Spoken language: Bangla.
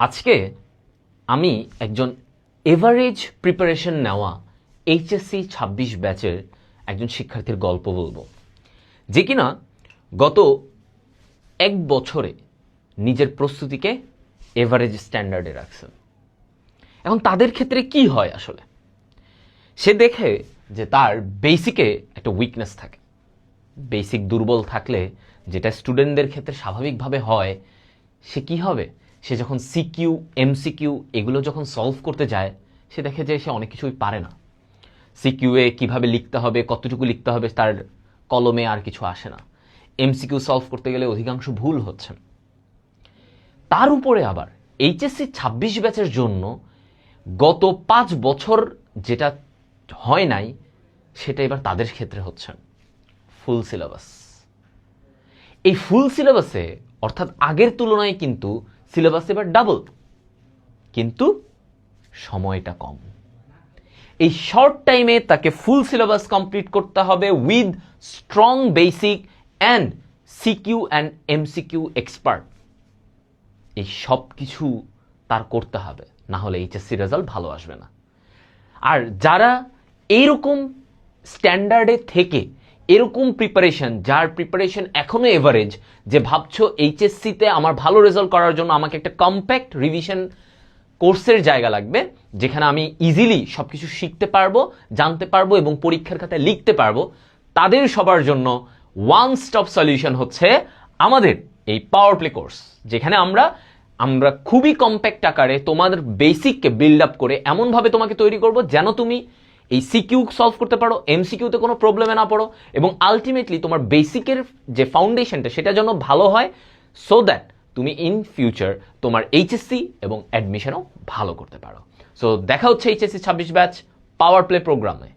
আজকে আমি একজন এভারেজ প্রিপারেশন নেওয়া এইচএসসি ২৬ ব্যাচের একজন শিক্ষার্থীর গল্প বলবো, যে কিনা গত ১ বছরে নিজের প্রস্তুতিকে এভারেজ স্ট্যান্ডার্ডে রাখছেন। এখন তাদের ক্ষেত্রে কি হয় আসলে, সে দেখে যে তার বেসিকে একটা উইকনেস থাকে। বেসিক দুর্বল থাকলে যেটা স্টুডেন্টদের ক্ষেত্রে স্বাভাবিকভাবে হয়, সে কি হবে, সে যখন সিকিউ এমসিকিউ এগুলো যখন সলভ করতে যায়, সে দেখে যে সে অনেক কিছুই পারে না। সিকিউয়ে কিভাবে লিখতে হবে, কতটুকু লিখতে হবে, তার কলমে আর কিছু আসে না। এমসিকিউ সলভ করতে গেলে অধিকাংশ ভুল হচ্ছে। তার উপরে আবার এইচএসসি ২৬ ব্যাচের জন্য গত ৫ বছর যেটা হয় নাই, সেটা এবার তাদের ক্ষেত্রে হচ্ছে ফুল সিলেবাস। এই ফুল সিলেবাসে অর্থাৎ আগের তুলনায় কিন্তু সিলেবাস এবার ডাবল, কিন্তু সময়টা কম। এই শর্ট টাইমে তাকে ফুল সিলেবাস কমপ্লিট করতে হবে with strong basic and CQ and MCQ expert. এই সব কিছু তার করতে হবে, না হলে এইচএসসি রেজাল্ট ভালো আসবে না। আর যারা এইরকম স্ট্যান্ডার্ডে থেকে এরকম প্রিপারেশন, যার প্রিপারেশন এখনো এভারেজ, যে ভাবছো এইচএসসিতে আমার ভালো রেজাল্ট করার জন্য আমাকে একটা কম্প্যাক্ট রিভিশন কোর্সের জায়গা লাগবে, যেখানে আমি ইজিলি সব কিছু শিখতে পারবো, জানতে পারবো এবং পরীক্ষার খাতায় লিখতে পারবো, তাদের সবার জন্য ওয়ান স্টপ সলিউশন হচ্ছে আমাদের এই পাওয়ার প্লে কোর্স, যেখানে আমরা খুবই কম্প্যাক্ট আকারে তোমাদের বেসিককে বিল্ড আপ করে এমনভাবে তোমাকে তৈরি করব যেন তুমি এই সিকিউ সলভ করতে পারো, এমসিকিউতে কোনো প্রবলেমে না পড়ো, এবং আলটিমেটলি তোমার বেসিকের যে ফাউন্ডেশনটা সেটা যেন ভালো হয়, সো দ্যাট তুমি ইন ফিউচার তোমার এইচএসসি এবং অ্যাডমিশনও ভালো করতে পারো। সো দেখা হচ্ছে এইচএসসি ২৬ ব্যাচ পাওয়ার প্লে প্রোগ্রামে।